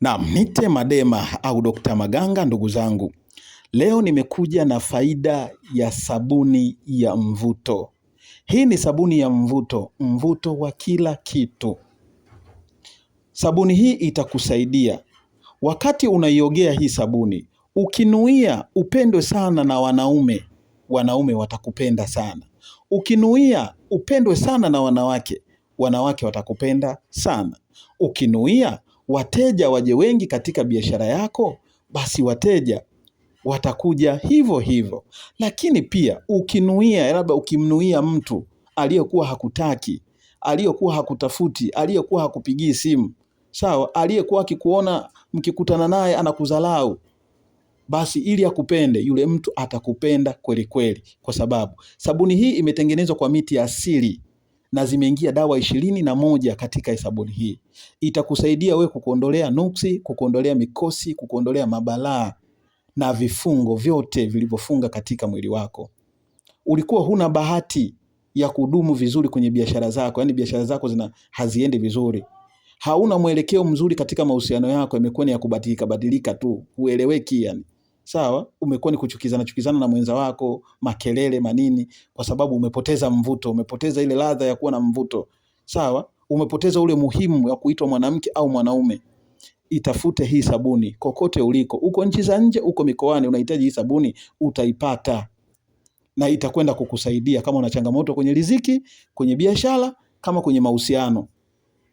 Naam, nite Madema au Dr. Maganga ndugu zangu. Leo nimekuja na faida ya sabuni ya mvuto. Hii ni sabuni ya mvuto, mvuto wa kila kitu. Sabuni hii itakusaidia. Wakati unaiogea hii sabuni, ukinuia upendwe sana na wanaume, wanaume watakupenda sana. Ukinuia upendwe sana na wanawake, wanawake watakupenda sana. Ukinuia wateja waje wengi katika biashara yako, basi wateja watakuja hivyo hivyo. Lakini pia ukinuia, labda ukimnuia mtu aliyekuwa hakutaki, aliyekuwa hakutafuti, aliyekuwa hakupigii simu, sawa, aliyekuwa akikuona mkikutana naye anakudharau, basi ili akupende, yule mtu atakupenda kweli kweli, kwa sababu sabuni hii imetengenezwa kwa miti ya asili na zimeingia dawa 21 katika sabuni hii. Itakusaidia we kukuondolea nuksi, kukuondolea mikosi, kukuondolea mabalaa na vifungo vyote vilivyofunga katika mwili wako. Ulikuwa huna bahati ya kudumu vizuri kwenye biashara zako, yani biashara zako haziendi vizuri. Hauna mwelekeo mzuri katika mahusiano yako, imekuwa ni ya kubadilika badilika tu, hueleweki yani. Sawa, umekuwa ni kuchukizana na mwenza wako, makelele manini, kwa sababu umepoteza mvuto, umepoteza ile ladha ya kuwa na mvuto. Sawa, umepoteza ule muhimu ya kuitwa mwanamke au mwanaume. Itafute hii sabuni kokote uliko, uko nchi za nje, uko mikoani, unahitaji hii sabuni, utaipata na itakwenda kukusaidia kama una changamoto kwenye riziki, kwenye biashara, kama kwenye mahusiano,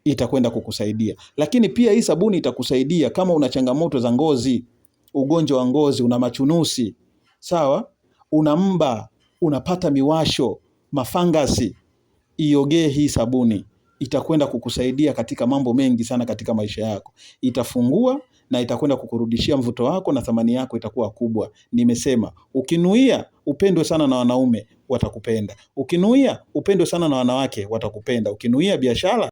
itakwenda kukusaidia. Lakini pia hii sabuni itakusaidia kama una changamoto za ngozi, ugonjwa wa ngozi, una machunusi, sawa, una mba, unapata miwasho, mafangasi, iogee hii sabuni. Itakwenda kukusaidia katika mambo mengi sana katika maisha yako. Itafungua na itakwenda kukurudishia mvuto wako na thamani yako itakuwa kubwa. Nimesema, ukinuia upendwe sana na wanaume, watakupenda. Ukinuia upendwe sana na wanawake, watakupenda. Ukinuia biashara